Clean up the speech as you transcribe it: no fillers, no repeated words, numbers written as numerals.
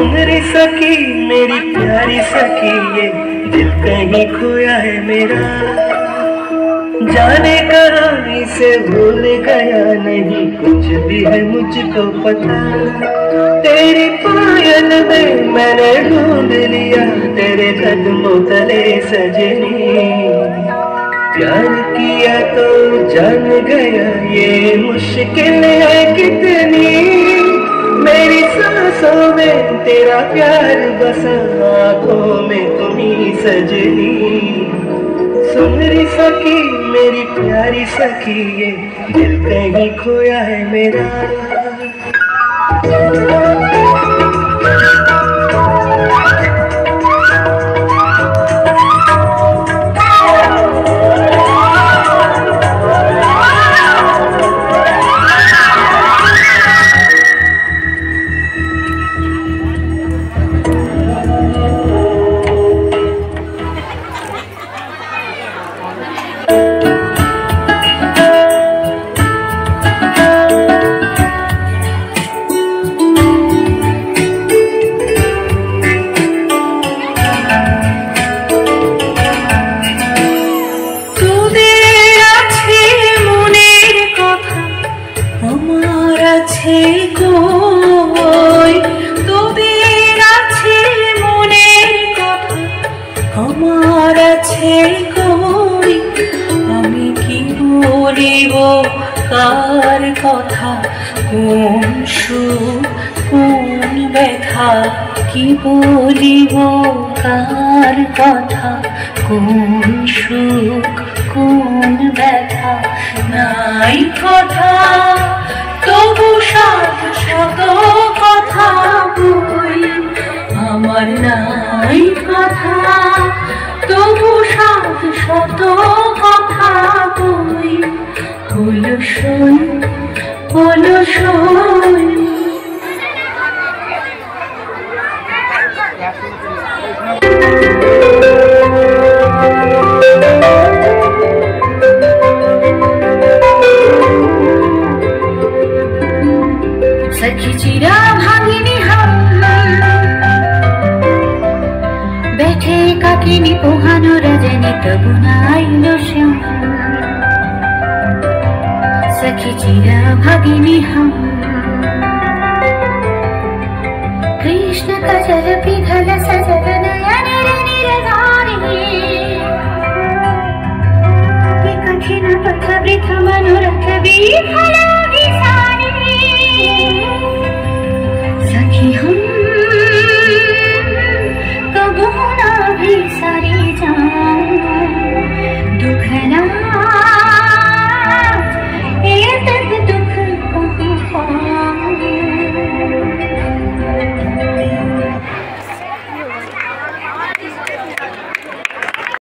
सुन रे सखी मेरी प्यारी सखी, ये दिल कहीं खोया है मेरा, जाने कहानी से भूल गया नहीं कुछ भी है मुझको पता। तेरी पायल में मैंने ढूंढ लिया तेरे कदमों तले सजनी, प्यार किया तो जान गया ये मुश्किल है कितनी, मेरी सांसों में तेरा प्यार बसा, आँखों में तुम्ही सजनी। सुन रे सखी मेरी प्यारी सखी, ये दिल कहीं खोया है मेरा। আমি কি বলিব কার কথা, কোন সুখ কোন ব্যথা, কি বলিব কার কথা, কোন সুখ কোন ব্যথা, নাই কথা তবু শত শত কথা বই, আমার নাই কথা তবু শত শত কথা বই, হলো শোন হলো শোন। सखी चिरा भागिनी हम बैठे काकिनी पोहानो रजनी तबु नाइलो श्याम, सखी चिरा भागिनी हम